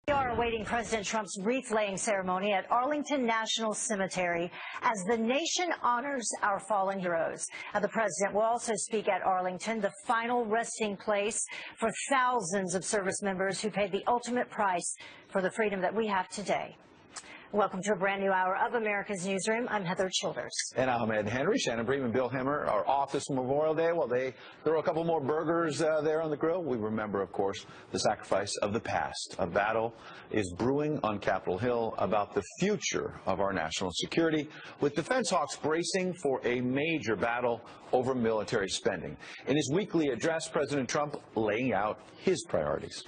We are awaiting President Trump's wreath-laying ceremony at Arlington National Cemetery as the nation honors our fallen heroes. The president will also speak at Arlington, the final resting place for thousands of service members who paid the ultimate price for the freedom that we have today. Welcome to a brand new hour of America's Newsroom. I'm Heather Childers. And I'm Ed Henry. Shannon Bream and Bill Hemmer are off this Memorial Day. Well, they throw a couple more burgers there on the grill. We remember, of course, the sacrifice of the past. A battle is brewing on Capitol Hill about the future of our national security, with defense hawks bracing for a major battle over military spending. In his weekly address, President Trump laying out his priorities.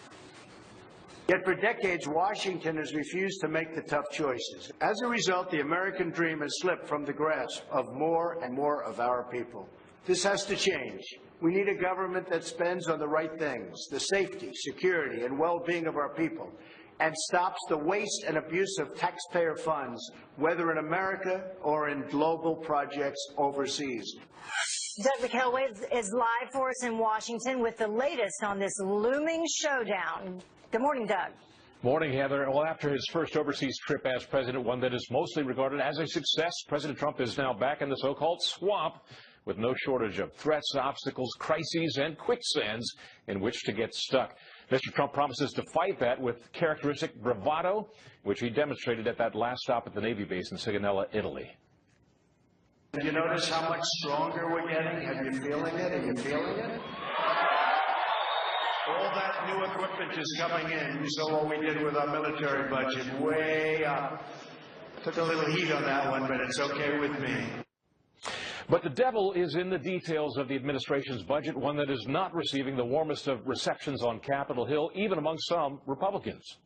Yet for decades, Washington has refused to make the tough choices. As a result, the American dream has slipped from the grasp of more and more of our people. This has to change. We need a government that spends on the right things, the safety, security, and well-being of our people, and stops the waste and abuse of taxpayer funds, whether in America or in global projects overseas. Doug McKelway is live for us in Washington with the latest on this looming showdown. Good morning, Doug. Morning, Heather. Well, after his first overseas trip as president, one that is mostly regarded as a success, President Trump is now back in the so-called swamp with no shortage of threats, obstacles, crises, and quicksands in which to get stuck. Mr. Trump promises to fight that with characteristic bravado, which he demonstrated at that last stop at the Navy base in Sigonella, Italy. Did you notice how much stronger we're getting? Have you feeling it? Are you feeling it? All that new equipment is coming in. You saw what we did with our military budget, way up. Took a little heat on that one, but it's okay with me. But the devil is in the details of the administration's budget, one that is not receiving the warmest of receptions on Capitol Hill, even among some Republicans.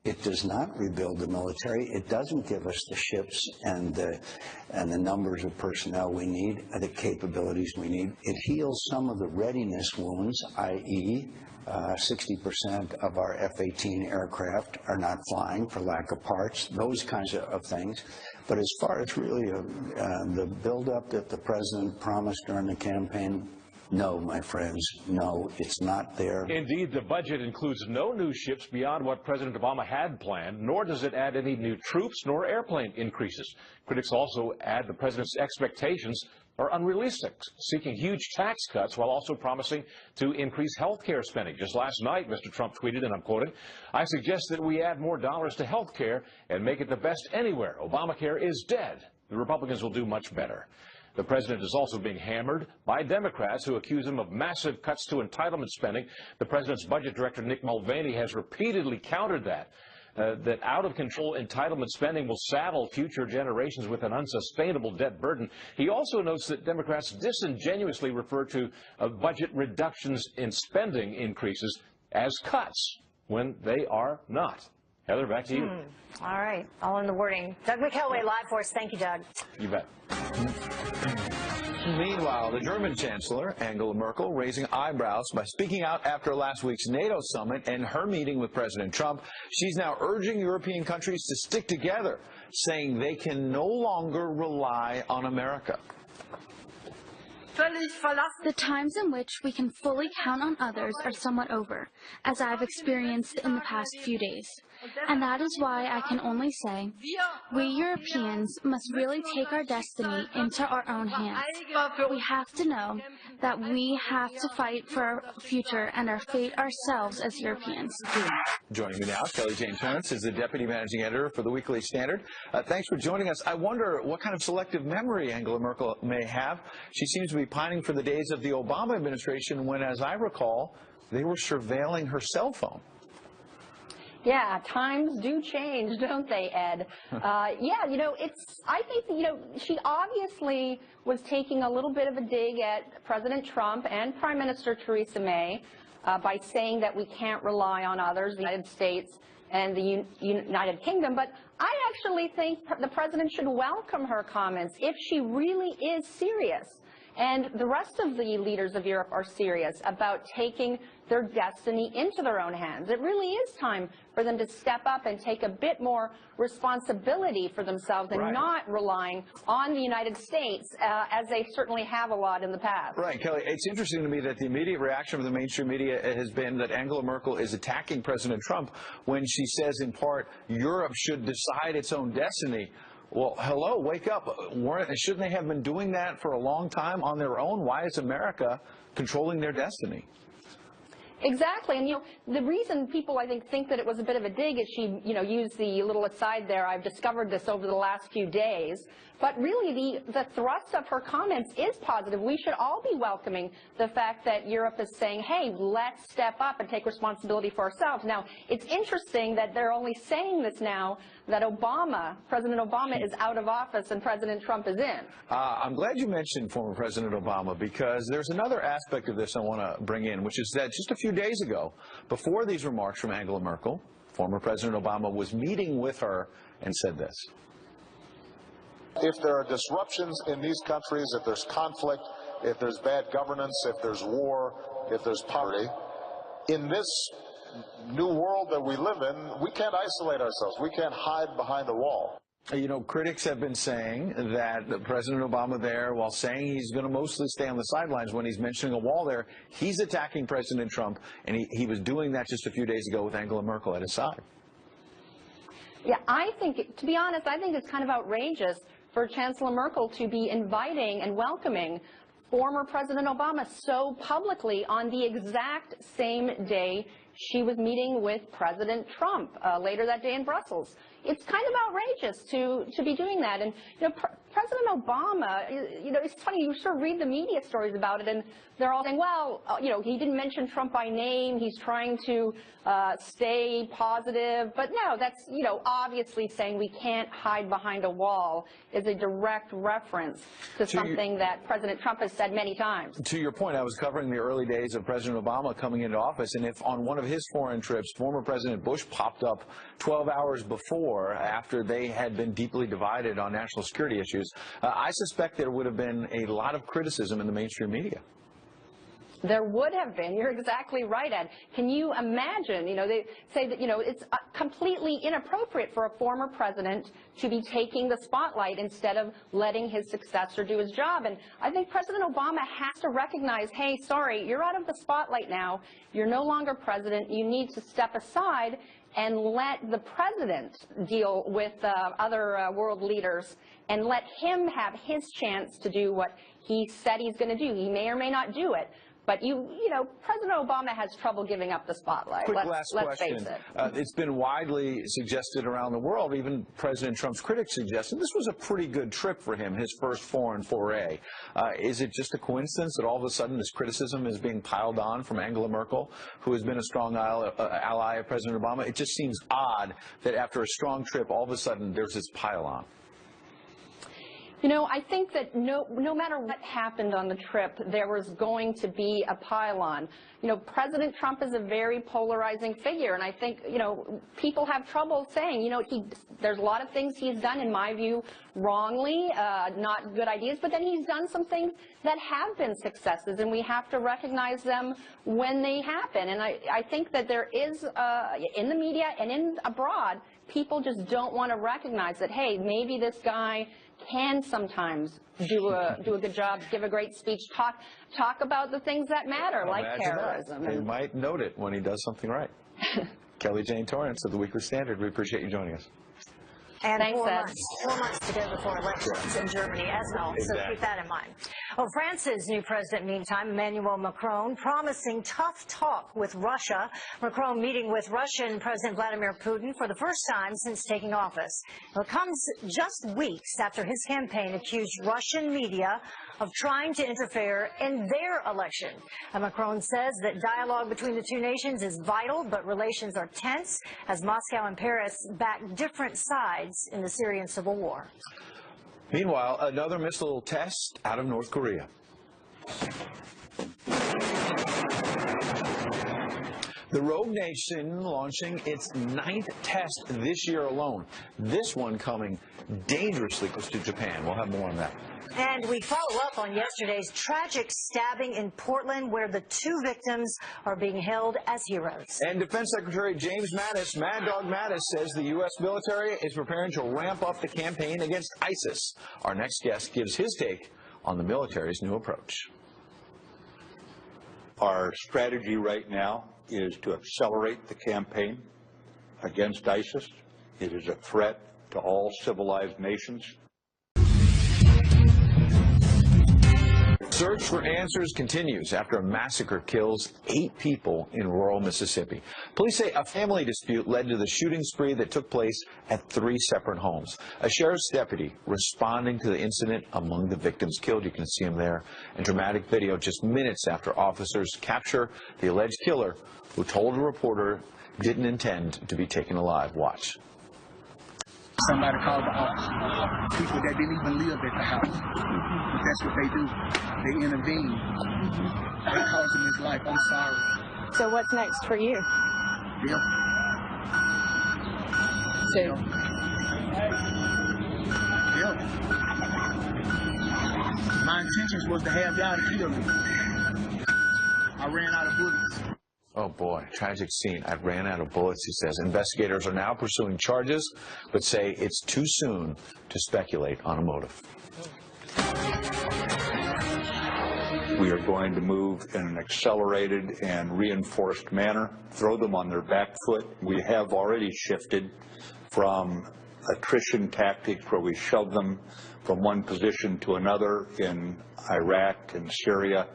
It does not rebuild the military. It doesn't give us the ships and the numbers of personnel we need, the capabilities we need. It heals some of the readiness wounds, i.e., 60% of our F-18 aircraft are not flying for lack of parts, those kinds of things. But as far as really the buildup that the president promised during the campaign, no, my friends, no, it's not there. Indeed, the budget includes no new ships beyond what President Obama had planned, nor does it add any new troops nor airplane increases. Critics also add the president's expectations are unrealistic, seeking huge tax cuts while also promising to increase health care spending. Just last night, Mr. Trump tweeted, and I'm quoting, "I suggest that we add more dollars to health care and make it the best anywhere. Obamacare is dead. The Republicans will do much better." The president is also being hammered by Democrats who accuse him of massive cuts to entitlement spending. The president's budget director, Nick Mulvaney, has repeatedly countered that out-of-control entitlement spending will saddle future generations with an unsustainable debt burden. He also notes that Democrats disingenuously refer to budget reductions in spending increases as cuts when they are not. Heather, back to you. All right. All in the wording. Doug McKelway live for us. Thank you, Doug. You bet. Meanwhile, the German Chancellor, Angela Merkel, raising eyebrows by speaking out after last week's NATO summit and her meeting with President Trump. She's now urging European countries to stick together, saying they can no longer rely on America. The times in which we can fully count on others are somewhat over, as I've experienced in the past few days. And that is why I can only say, we Europeans must really take our destiny into our own hands. We have to know that we have to fight for our future and our fate ourselves as Europeans. Joining me now, Kelly Jane Terrence is the Deputy Managing Editor for the Weekly Standard. Thanks for joining us. I wonder what kind of selective memory Angela Merkel may have. She seems to be pining for the days of the Obama administration when, as I recall, they were surveilling her cell phone. Yeah, times do change, don't they, Ed? Yeah, I think, she obviously was taking a little bit of a dig at President Trump and Prime Minister Theresa May by saying that we can't rely on others, the United States and the United Kingdom. But I actually think the president should welcome her comments if she really is serious. And the rest of the leaders of Europe are serious about taking their destiny into their own hands. It really is time for them to step up and take a bit more responsibility for themselves and not relying on the United States, as they certainly have a lot in the past. Right, Kelly, it's interesting to me that the immediate reaction of the mainstream media has been that Angela Merkel is attacking President Trump when she says, in part, Europe should decide its own destiny. Well, hello, wake up. Shouldn't they have been doing that for a long time on their own? Why is America controlling their destiny? Exactly, and the reason people, I think that it was a bit of a dig is she, used the little aside there, I've discovered this over the last few days, but really the thrust of her comments is positive. We should all be welcoming the fact that Europe is saying, hey, let's step up and take responsibility for ourselves. Now, it's interesting that they're only saying this now that President Obama is out of office and President Trump is in. I'm glad you mentioned former President Obama, because there's another aspect of this I want to bring in, which is that just a few days ago, before these remarks from Angela Merkel, former President Obama was meeting with her and said this. If there are disruptions in these countries, if there's conflict, if there's bad governance, if there's war, if there's poverty, in this new world that we live in, we can't isolate ourselves. We can't hide behind a wall. Critics have been saying that President Obama there, while saying he's going to mostly stay on the sidelines, when he's mentioning a wall there, he's attacking President Trump, and he was doing that just a few days ago with Angela Merkel at his side. Yeah, to be honest, I think it's kind of outrageous for Chancellor Merkel to be inviting and welcoming former President Obama so publicly on the exact same day she was meeting with President Trump later that day in Brussels. It's kind of outrageous to be doing that. And, President Obama, it's funny, you sort of read the media stories about it, and they're all saying, well, he didn't mention Trump by name, he's trying to stay positive. But no, that's, obviously saying we can't hide behind a wall is a direct reference to something that President Trump has said many times. To your point, I was covering the early days of President Obama coming into office, and if on one of his foreign trips, former President Bush popped up 12 hours before, after they had been deeply divided on national security issues, I suspect there would have been a lot of criticism in the mainstream media. There would have been. You're exactly right, Ed. Can you imagine, they say that, it's completely inappropriate for a former president to be taking the spotlight instead of letting his successor do his job. And I think President Obama has to recognize, hey, sorry, you're out of the spotlight now. You're no longer president. You need to step aside and let the president deal with other world leaders and let him have his chance to do what he said he's going to do. He may or may not do it. But President Obama has trouble giving up the spotlight. Quick last question. Face it. It's been widely suggested around the world, even President Trump's critics suggested this was a pretty good trip for him, his first foreign foray. Is it just a coincidence that all of a sudden this criticism is being piled on from Angela Merkel, who has been a strong ally of President Obama? It just seems odd that after a strong trip, all of a sudden there's this pile on. I think that no matter what happened on the trip, there was going to be a pile-on. President Trump is a very polarizing figure, and I think, people have trouble saying, there's a lot of things he's done, in my view, wrongly, not good ideas, but then he's done some things that have been successes, and we have to recognize them when they happen. And I think that there is, in the media and abroad, people just don't want to recognize that, hey, maybe this guy can sometimes do a good job, give a great speech, talk about the things that matter, like terrorism. You might note it when he does something right. Kelly Jane Torrance of the Weekly Standard, we appreciate you joining us. And Thanks, 4 months to go before elections in Germany as well, so keep that in mind. Well, France's new president, meantime, Emmanuel Macron, promising tough talk with Russia. Macron meeting with Russian President Vladimir Putin for the first time since taking office. It comes just weeks after his campaign accused Russian media of trying to interfere in their election. And Macron says that dialogue between the two nations is vital, but relations are tense as Moscow and Paris back different sides in the Syrian civil war. Meanwhile, another missile test out of North Korea. The rogue nation launching its 9th test this year alone. This one coming dangerously close to Japan. We'll have more on that. And we follow up on yesterday's tragic stabbing in Portland, where the 2 victims are being held as heroes. And Defense Secretary James Mattis, Mad Dog Mattis, says the U.S. military is preparing to ramp up the campaign against ISIS. Our next guest gives his take on the military's new approach. Our strategy right now is to accelerate the campaign against ISIS. It is a threat to all civilized nations. Search for answers continues after a massacre kills 8 people in rural Mississippi. Police say a family dispute led to the shooting spree that took place at 3 separate homes. A sheriff's deputy responding to the incident among the victims killed. You can see him there in dramatic video just minutes after officers capture the alleged killer, who told a reporter didn't intend to be taken alive. Watch. Somebody called the officer. People that didn't even live at the house. That's what they do. They intervene. They cost him his life. I'm sorry. So what's next for you? Bill. So, Bill. My intentions was to have y'all to kill me. I ran out of bullets. Oh boy, tragic scene. I ran out of bullets, he says. Investigators are now pursuing charges, but say it's too soon to speculate on a motive. We are going to move in an accelerated and reinforced manner, throw them on their back foot. We have already shifted from attrition tactics where we shove them from one position to another in Iraq and Syria,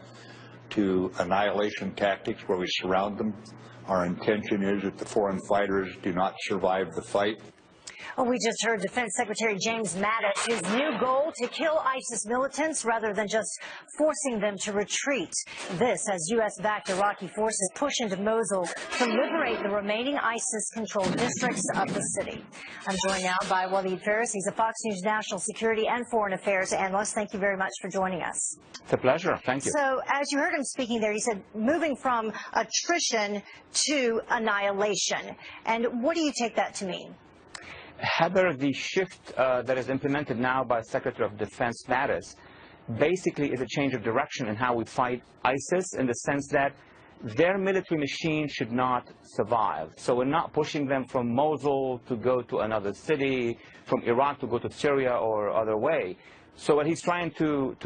to annihilation tactics where we surround them. Our intention is that the foreign fighters do not survive the fight. Well, we just heard Defense Secretary James Mattis, his new goal to kill ISIS militants rather than just forcing them to retreat. This as U.S.-backed Iraqi forces push into Mosul to liberate the remaining ISIS-controlled districts of the city. I'm joined now by Waleed Faris. He's a Fox News national security and foreign affairs analyst. Thank you very much for joining us. It's a pleasure. Thank you. So, as you heard him speaking there, he said moving from attrition to annihilation. And what do you take that to mean? Heather, the shift that is implemented now by Secretary of Defense Mattis basically is a change of direction in how we fight ISIS, in the sense that their military machine should not survive. So we're not pushing them from Mosul to go to another city, from Iraq to go to Syria or other way. So what he's trying to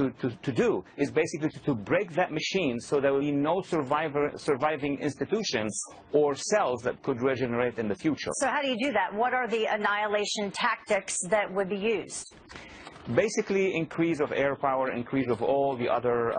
do is basically to break that machine so there will be no surviving institutions or cells that could regenerate in the future. So how do you do that? What are the annihilation tactics that would be used? Basically, increase of air power, increase of all the other,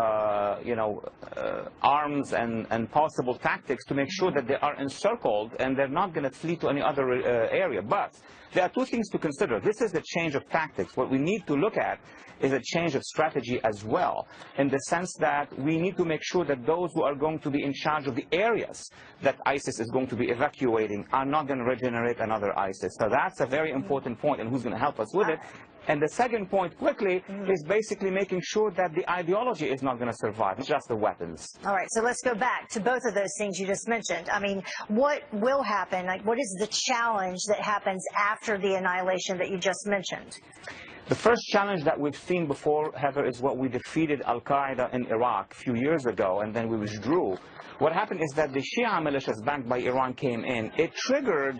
arms and possible tactics to make sure that they are encircled and they're not going to flee to any other area. But there are 2 things to consider. This is a change of tactics. What we need to look at is a change of strategy as well, in the sense that we need to make sure that those who are going to be in charge of the areas that ISIS is going to be evacuating are not going to regenerate another ISIS. So that's a very important point, and who's going to help us with it. And the second point, quickly, is basically making sure that the ideology is not going to survive, it's just the weapons. All right, so let's go back to both of those things you just mentioned. I mean, what will happen? Like, what is the challenge that happens after the annihilation that you just mentioned? The first challenge that we've seen before, Heather, is what we defeated Al-Qaeda in Iraq a few years ago, and then we withdrew. What happened is that the Shia militias backed by Iran came in. It triggered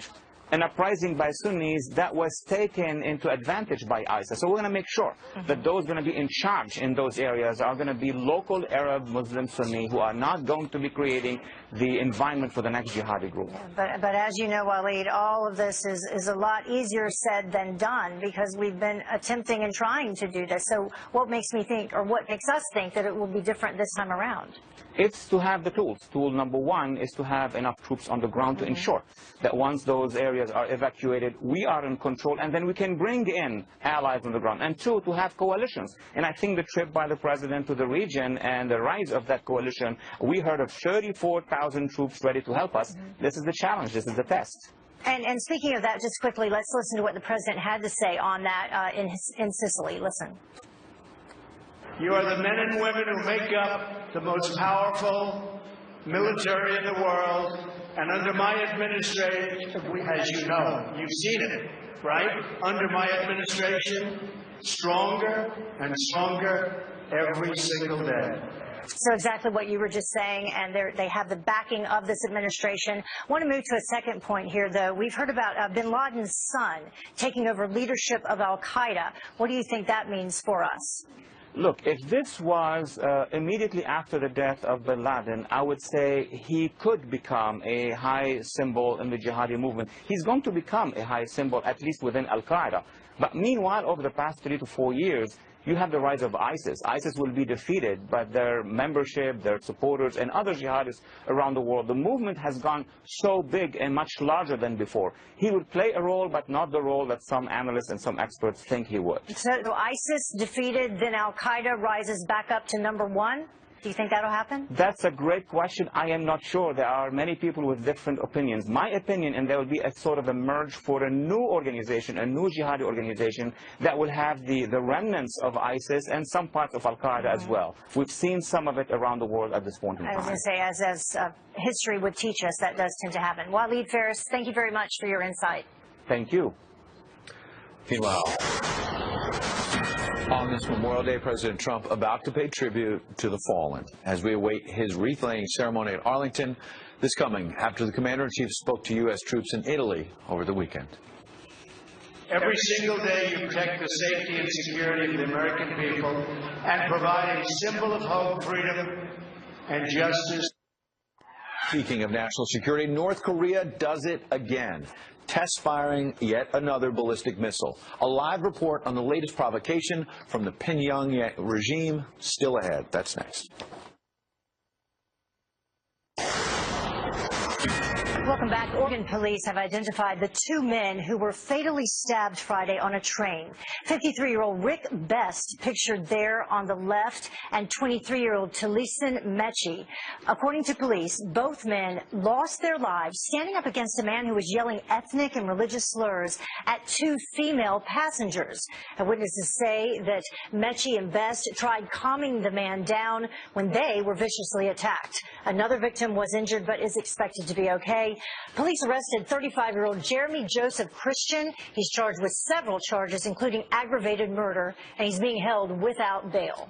an uprising by Sunnis that was taken into advantage by ISIS. So we're going to make sure that those going to be in charge in those areas are going to be local Arab, Muslim, Sunni, who are not going to be creating the environment for the next jihadi group. Yeah, but as you know, Waleed, all of this is a lot easier said than done, because we've been attempting and trying to do this. So what makes me think, or what makes us think, that it will be different this time around? It's to have the tools. Tool number 1 is to have enough troops on the ground to ensure that once those areas are evacuated, we are in control, and then we can bring in allies on the ground. And 2, to have coalitions. And I think the trip by the president to the region and the rise of that coalition, we heard of 34,000 troops ready to help us. This is the challenge. This is the test. And speaking of that, just quickly, let's listen to what the president had to say on that in Sicily. Listen. You are the men and women who make up the most powerful military in the world, and under my administration, as you know, you've seen it, right? Under my administration, stronger and stronger every single day. So exactly what you were just saying, and they have the backing of this administration. I want to move to a second point here, though. We've heard about bin Laden's son taking over leadership of al-Qaeda. What do you think that means for us? Look, if this was immediately after the death of bin Laden, I would say he could become a high symbol in the jihadi movement. He's going to become a high symbol, at least within al-Qaeda. But meanwhile, over the past 3 to 4 years, you have the rise of ISIS. ISIS will be defeated, but their membership, their supporters, and other jihadists around the world, the movement has gone so big and much larger than before. He would play a role, but not the role that some analysts and some experts think he would. So ISIS defeated, then al-Qaeda rises back up to #1? Do you think that'll happen? That's a great question. I am not sure. There are many people with different opinions. My opinion, and there will be a sort of a merge for a new organization, a new jihadi organization that will have the remnants of ISIS and some parts of al-Qaeda as well. We've seen some of it around the world at this point in time. I was going to say, as history would teach us, that does tend to happen. Waleed Faris, thank you very much for your insight. Thank you. Meanwhile, on this Memorial Day, President Trump about to pay tribute to the fallen as we await his wreath-laying ceremony at Arlington this coming after the Commander-in-Chief spoke to U.S. troops in Italy over the weekend. Every single day you protect the safety and security of the American people and provide a symbol of hope, freedom, and justice. Speaking of national security, North Korea does it again. Test firing yet another ballistic missile. A live report on the latest provocation from the Pyongyang regime still ahead. That's next. Welcome back. Oregon police have identified the 2 men who were fatally stabbed Friday on a train. 53-year-old Rick Best, pictured there on the left, and 23-year-old Talisan Mechi. According to police, both men lost their lives standing up against a man who was yelling ethnic and religious slurs at 2 female passengers. Witnesses say that Mechi and Best tried calming the man down when they were viciously attacked. Another victim was injured but is expected to be okay. Police arrested 35-year-old Jeremy Joseph Christian. He's charged with several charges, including aggravated murder, and he's being held without bail.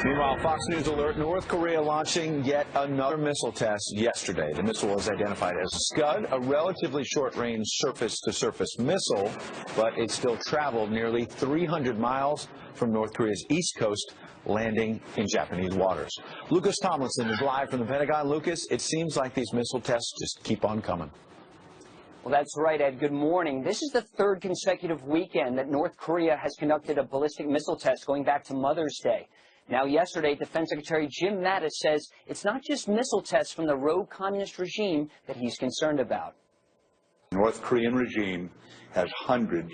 Meanwhile, Fox News alert, North Korea launching yet another missile test yesterday. The missile was identified as Scud, a relatively short-range surface-to-surface missile, but it still traveled nearly 300 miles from North Korea's east coast, landing in Japanese waters. Lucas Tomlinson is live from the Pentagon. Lucas, it seems like these missile tests just keep on coming. Well, that's right, Ed. Good morning. This is the 3rd consecutive weekend that North Korea has conducted a ballistic missile test going back to Mother's Day. Now, yesterday, Defense Secretary Jim Mattis says it's not just missile tests from the rogue communist regime that he's concerned about. The North Korean regime has hundreds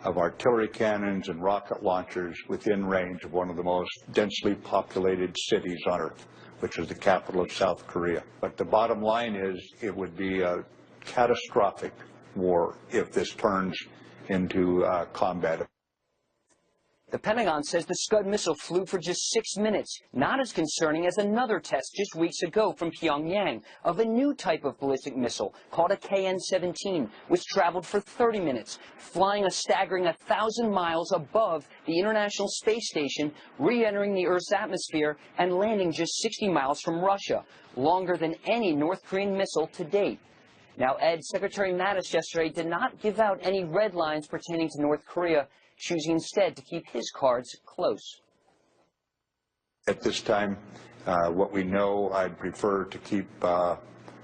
of artillery cannons and rocket launchers within range of one of the most densely populated cities on Earth, which is the capital of South Korea. But the bottom line is it would be a catastrophic war if this turns into combat. The Pentagon says the Scud missile flew for just 6 minutes, not as concerning as another test just weeks ago from Pyongyang of a new type of ballistic missile called a KN-17, which traveled for 30 minutes, flying a staggering 1,000 miles above the International Space Station, re-entering the Earth's atmosphere, and landing just 60 miles from Russia, longer than any North Korean missile to date. Now, Ed, Secretary Mattis yesterday did not give out any red lines pertaining to North Korea, choosing instead to keep his cards close. At this time, what we know, I'd prefer to keep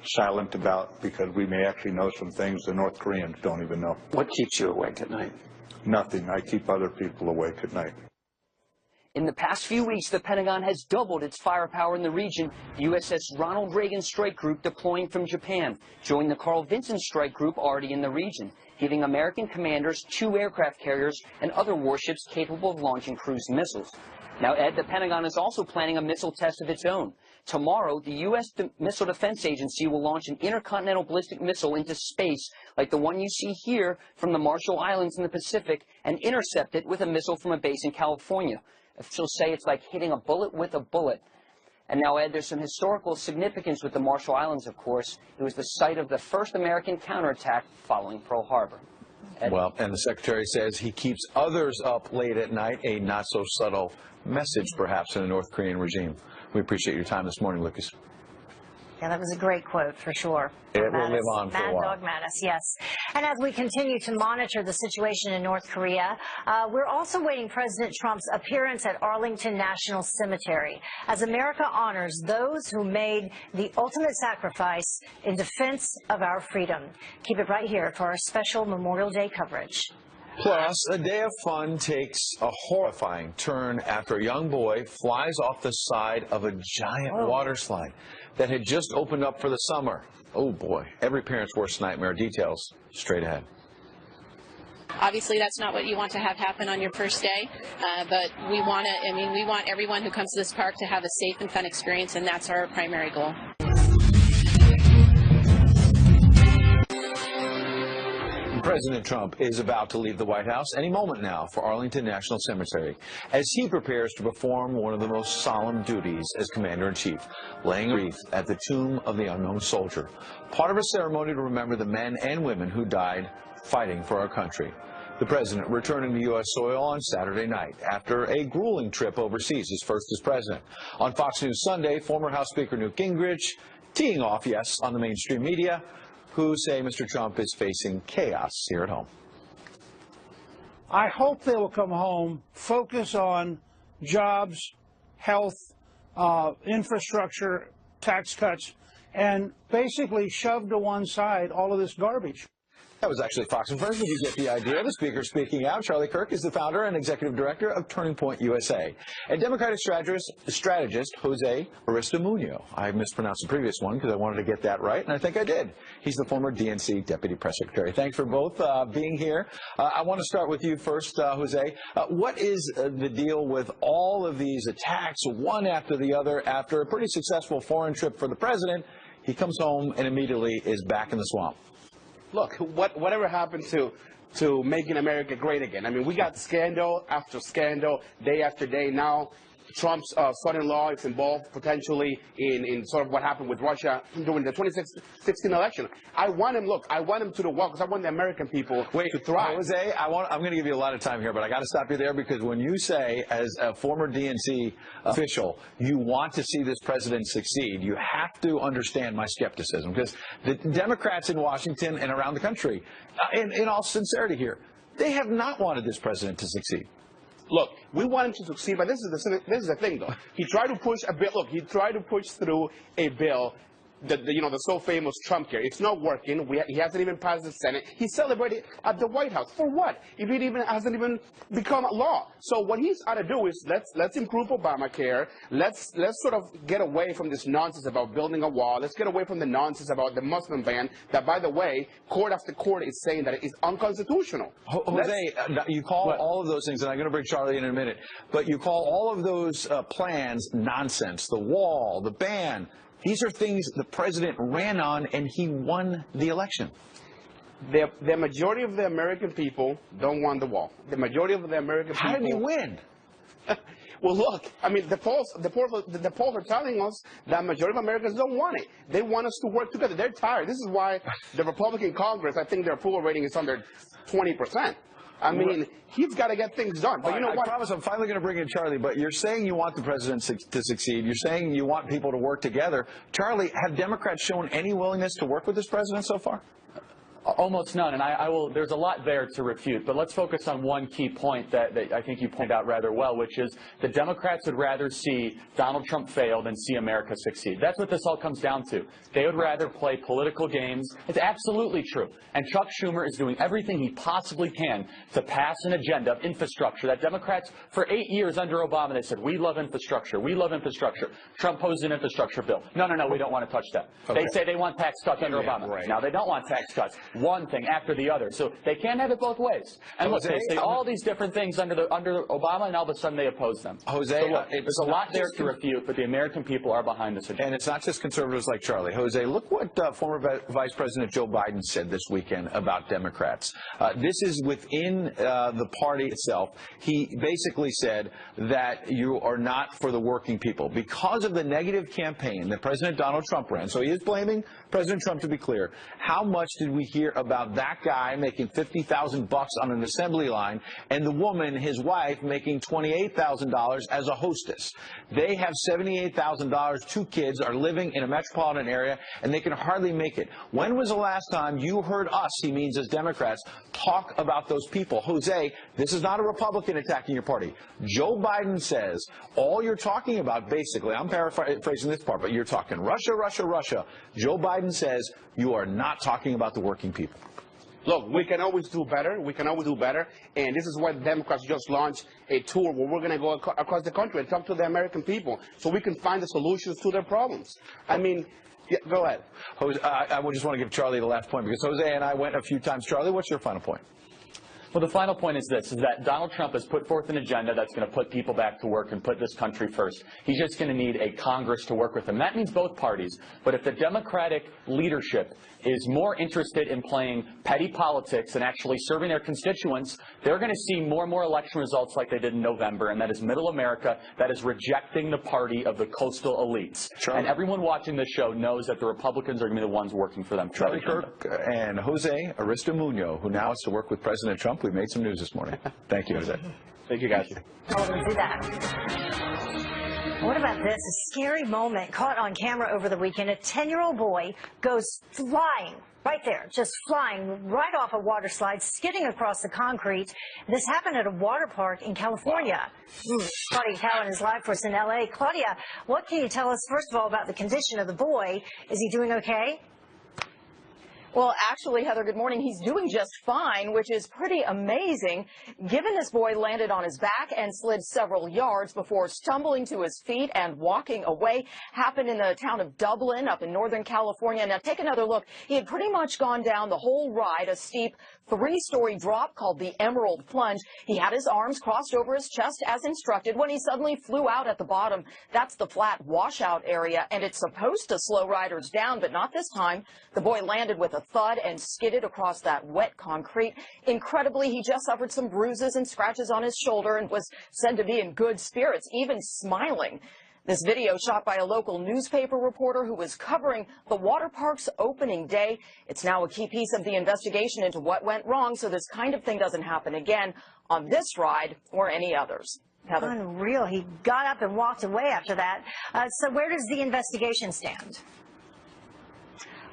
silent about, because we may actually know some things the North Koreans don't even know. What keeps you awake at night? Nothing. I keep other people awake at night. In the past few weeks, the Pentagon has doubled its firepower in the region. The USS Ronald Reagan Strike Group deploying from Japan joined the Carl Vinson Strike Group already in the region, giving American commanders 2 aircraft carriers and other warships capable of launching cruise missiles. Now, Ed, the Pentagon is also planning a missile test of its own. Tomorrow, the U.S. Missile Defense Agency will launch an intercontinental ballistic missile into space like the one you see here from the Marshall Islands in the Pacific and intercept it with a missile from a base in California. Officials say it's like hitting a bullet with a bullet. And now, Ed, there's some historical significance with the Marshall Islands, of course. It was the site of the first American counterattack following Pearl Harbor. Well, and the secretary says he keeps others up late at night, a not-so-subtle message, perhaps, in the North Korean regime. We appreciate your time this morning, Lucas. Yeah, that was a great quote for sure. It will live on for a while. Mad Dog Mattis, yes. And as we continue to monitor the situation in North Korea, we're also waiting President Trump's appearance at Arlington National Cemetery as America honors those who made the ultimate sacrifice in defense of our freedom. Keep it right here for our special Memorial Day coverage. Plus, a day of fun takes a horrifying turn after a young boy flies off the side of a giant water slide that had just opened up for the summer. Oh boy, every parent's worst nightmare. Details straight ahead. Obviously, that's not what you want to have happen on your first day, but we want everyone who comes to this park to have a safe and fun experience, and that's our primary goal. President Trump is about to leave the White House any moment now for Arlington National Cemetery as he prepares to perform one of the most solemn duties as Commander-in-Chief, laying a wreath at the tomb of the unknown soldier, part of a ceremony to remember the men and women who died fighting for our country. The president returning to U.S. soil on Saturday night after a grueling trip overseas, his first as president. On Fox News Sunday, former House Speaker Newt Gingrich teeing off, yes, on the mainstream media, who say Mr. Trump is facing chaos here at home. I hope they will come home, focus on jobs, health, infrastructure, tax cuts, and basically shove to one side all of this garbage. That was actually Fox and Friends. Did you get the idea? The speaker speaking out. Charlie Kirk is the founder and executive director of Turning Point USA. And Democratic strategist Jose Aristimuño. I mispronounced the previous one because I wanted to get that right, and I think I did. He's the former DNC deputy press secretary. Thanks for both being here. I want to start with you first, Jose. What is the deal with all of these attacks, one after the other, after a pretty successful foreign trip for the president? He comes home and immediately is back in the swamp. Look, whatever happened to making America great again? I mean, we got scandal after scandal, day after day. Now, Trump's son-in-law is involved potentially in sort of what happened with Russia during the 2016 election. I want him to do well because I want the American people to thrive. Jose, I'm going to give you a lot of time here, but I got to stop you there because when you say, as a former DNC official, you want to see this president succeed, you have to understand my skepticism because the Democrats in Washington and around the country, in all sincerity here, they have not wanted this president to succeed. Look, we want him to succeed, but this is the thing, though. He tried to push a bill. Look, he tried to push through a bill, the so famous Trump care. It's not working. He hasn't even passed the Senate. He celebrated at the White House for what? If it hasn't even become a law. So what he's ought to do is let's improve Obamacare. Let's sort of get away from this nonsense about building a wall. Let's get away from the nonsense about the Muslim ban. That, by the way, court after court is saying that it is unconstitutional. Jose, you call all of those things, and I'm going to bring Charlie in a minute. But you call all of those plans nonsense. The wall, the ban. These are things the president ran on, and he won the election. The majority of the American people don't want the wall. The majority of the American people... How did he win? Well, look, I mean, the polls are telling us that majority of Americans don't want it. They want us to work together. They're tired. This is why the Republican Congress, I think their approval rating is under 20%. I mean, he's got to get things done. But you know what? I promise I'm finally going to bring in Charlie, but you're saying you want the president to succeed. You're saying you want people to work together. Charlie, have Democrats shown any willingness to work with this president so far? Almost none, and I will. There's a lot there to refute, but let's focus on one key point that I think you pointed out rather well, which is the Democrats would rather see Donald Trump fail than see America succeed. That's what this all comes down to. They would rather play political games. It's absolutely true. And Chuck Schumer is doing everything he possibly can to pass an agenda of infrastructure that Democrats, for 8 years under Obama, they said, we love infrastructure. We love infrastructure. Trump posed an infrastructure bill. No, we don't want to touch that. Okay. They say they want tax cuts under Obama. Right. Now they don't want tax cuts. One thing after the other. So they can't have it both ways. And look, they say all these different things under Obama, and all of a sudden they oppose them. Jose, so look, there's a lot there to refute, but the American people are behind this agenda. And it's not just conservatives like Charlie. Jose, look what former Vice President Joe Biden said this weekend about Democrats. This is within the party itself. He basically said that you are not for the working people because of the negative campaign that President Donald Trump ran. So he is blaming President Trump, to be clear. How much did we hear hear about that guy making $50,000 on an assembly line and the woman, his wife, making $28,000 as a hostess. They have $78,000, 2 kids, are living in a metropolitan area, and they can hardly make it. When was the last time you heard us, he means as Democrats, talk about those people? Jose, this is not a Republican attacking your party. Joe Biden says all you're talking about, basically, I'm paraphrasing this part, but you're talking Russia, Russia, Russia. Joe Biden says you are not talking about the working people. Look, we can always do better. We can always do better. And this is why the Democrats just launched a tour where we're going to go across the country and talk to the American people so we can find the solutions to their problems. I mean, yeah, go ahead. Jose, I just want to give Charlie the last point because Jose and I went a few times. Charlie, what's your final point? Well, the final point is this, is that Donald Trump has put forth an agenda that's going to put people back to work and put this country first. He's just going to need a Congress to work with him. That means both parties. But if the Democratic leadership is more interested in playing petty politics and actually serving their constituents, they're going to see more and more election results like they did in November, and that is middle America that is rejecting the party of the coastal elites. And everyone watching this show knows that the Republicans are going to be the ones working for them. Charlie Kirk and Jose Aristimuño, who now has to work with President Trump. We made some news this morning. Thank you, Jose. Thank you, guys. Oh, we'll do that. What about this? A scary moment caught on camera over the weekend. A 10-year-old boy goes flying right there, just flying right off a water slide, skidding across the concrete. This happened at a water park in California. Claudia Cowan is live for us in L.A. Claudia, what can you tell us, first of all, about the condition of the boy? Is he doing okay? Well, actually, Heather, good morning. He's doing just fine, which is pretty amazing, given this boy landed on his back and slid several yards before stumbling to his feet and walking away. Happened in the town of Dublin up in Northern California. Now, take another look. He had pretty much gone down the whole ride, a steep 3-story drop called the Emerald Plunge. He had his arms crossed over his chest as instructed when he suddenly flew out at the bottom. That's the flat washout area, and it's supposed to slow riders down, but not this time. The boy landed with a thud and skidded across that wet concrete. Incredibly, he just suffered some bruises and scratches on his shoulder and was said to be in good spirits, even smiling. This video shot by a local newspaper reporter who was covering the water park's opening day. It's now a key piece of the investigation into what went wrong so this kind of thing doesn't happen again on this ride or any others. Heather. Unreal. He got up and walked away after that. So where does the investigation stand?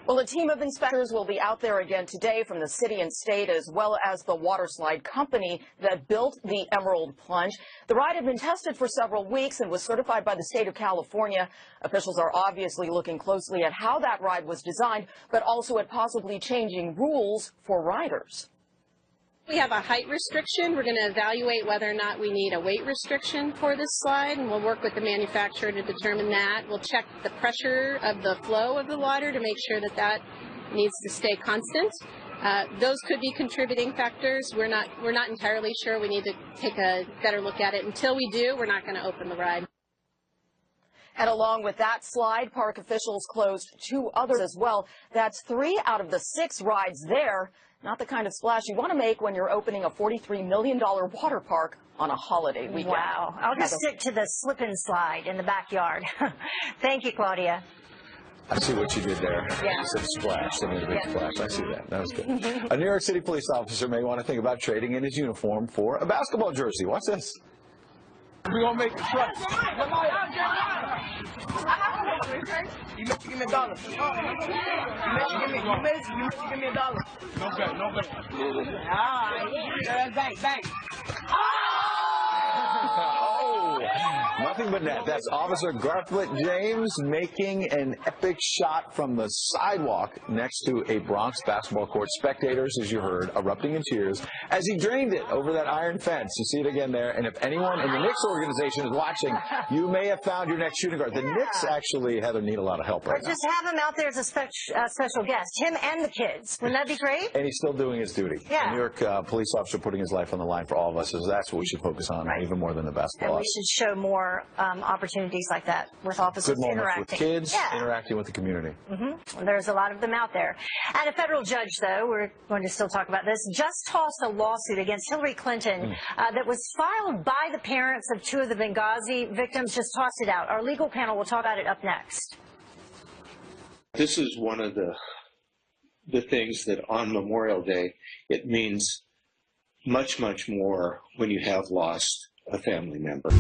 Well, a team of inspectors will be out there again today from the city and state, as well as the water slide company that built the Emerald Plunge. The ride had been tested for several weeks and was certified by the state of California. Officials are obviously looking closely at how that ride was designed, but also at possibly changing rules for riders. We have a height restriction. We're going to evaluate whether or not we need a weight restriction for this slide, and we'll work with the manufacturer to determine that. We'll check the pressure of the flow of the water to make sure that that needs to stay constant. Those could be contributing factors. We're not entirely sure. We need to take a better look at it. Until we do, we're not going to open the ride. And along with that slide, park officials closed 2 others as well. That's 3 out of the 6 rides there. Not the kind of splash you want to make when you're opening a $43 million water park on a holiday weekend. Wow. I'll just stick to the slip and slide in the backyard. Thank you, Claudia. I see what you did there. Yeah. You said splash, a big splash. I see that. That was good. A New York City police officer may want to think about trading in his uniform for a basketball jersey. Watch this. We're going to make the truck. You make you give me $1. You make you give me $1. No bet, no bet. Bang. Oh, nothing but net. That's Officer Garthlet James making an epic shot from the sidewalk next to a Bronx basketball court. Spectators, as you heard, erupting in cheers as he drained it over that iron fence. You see it again there. And if anyone in the Knicks organization is watching, you may have found your next shooting guard. The Knicks actually, Heather, need a lot of help right now. Just have him out there as a special guest, him and the kids. Wouldn't that be great? And he's still doing his duty. Yeah. A New York police officer putting his life on the line for all of us. So that's what we should focus on, even more than the basketball. And we should show more opportunities like that with officers Good moments interacting. with kids, interacting with the community. There's a lot of them out there. And a federal judge, though, we're going to still talk about this, just tossed a lawsuit against Hillary Clinton that was filed by the parents of 2 of the Benghazi victims. Just tossed it out. Our legal panel will talk about it up next. This is one of the the things that on Memorial Day, it means much, much more when you have lost a family member.